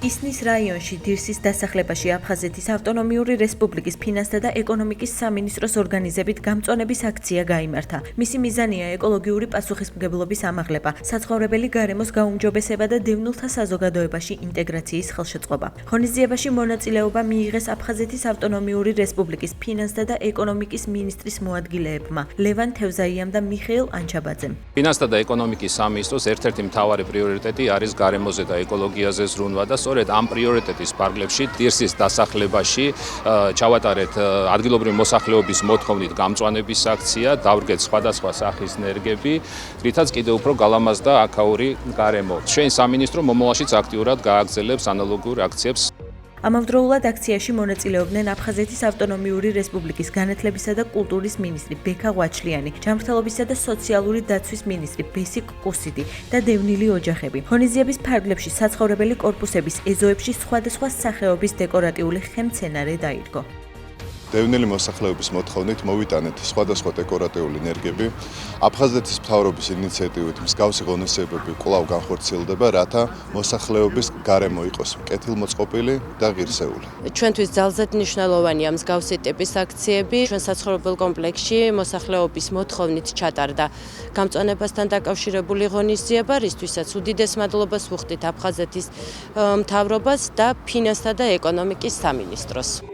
ისნის რაიონში დირსის დასახლებაში აფხაზეთის ავტონომიური რესპუბლიკის ფინანსთა და ეკონომიკის სამინისტროს ორგანიზებით გამწვანების აქცია გაიმართა. მისი მიზანია ეკოლოგიური პასუხისმგებლობის ამაღლება, საცხოვრებელი გარემოს გაუმჯობესება და დევნილთა საზოგადოებაში ინტეგრაციის ხელშეწყობა. ღონისძიებაში მონაწილეობა მიიღეს აფხაზეთის ავტონომიური რესპუბლიკის ფინანსთა და ეკონომიკის მინისტრის მოადგილეებმა ლევან თევზაიამ და მიხეილ ანჩაბაძემ. ფინანსთა და ეკონომიკის სამინისტროს ერთ-ერთი მთავარი პრიორიტეტი არის გარემოზე და ეკოლოგიაზე ზრუნვა და სწორედ ამ პრიორიტეტის ფარგლებში დირსის დასახლებაში ჩავატარეთ ადგილობრივი მოსახლეობის მოთხოვნით გამწვანების აქცია, დავდგეთ სხვადასხვა სახის ნერგები, რითაც კიდევ უფრო გალამაზდა აქაური გარემო. ჩვენ სამინისტრო მომავალშიც აქტიურად გააგრძელებს ანალოგურ აქციებს. ამავდროულად აქციაში მონაწილეობდნენ აფხაზეთის ავტონომიური რესპუბლიკის განათლებისა და კულტურის მინისტრი ბექა ღვაჩლიანი, ჯანმრთელობისა და სოციალური დაცვის მინისტრი ბესიკ კუსიდი და დევნილი ოჯახები. ღონისძიების ფარგლებში საცხოვრებელი კორპუსების ეზოებში სხვადასხვა სახეობის დეკორატიული ხემცენარე დაირგო. დევნილი მოსახლეობის მოთხოვნით მოვიტანეთ სხვადასხვა დეკორატიული ნერგები. აფხაზეთის მთავრობის ინიციატივით მსგავსი ღონისძიებები კვლავ განხორციელდება, რათა მოსახლეობის გარემო იყოს კეთილმოწყობილი და ღირსეული. ჩვენთვის ძალზედ მნიშვნელოვანია მსგავსი ტიპის აქციები. ჩვენ საცხოვრებელ კომპლექსში მოსახლეობის მოთხოვნით ჩატარდა გამწვანებასთან დაკავშირებული ღონისძიება, რისთვისაც უდიდეს მადლობას ვუხდით აფხაზეთის მთავრობას და ფინანსთა და ეკონომიკის სამინისტროს.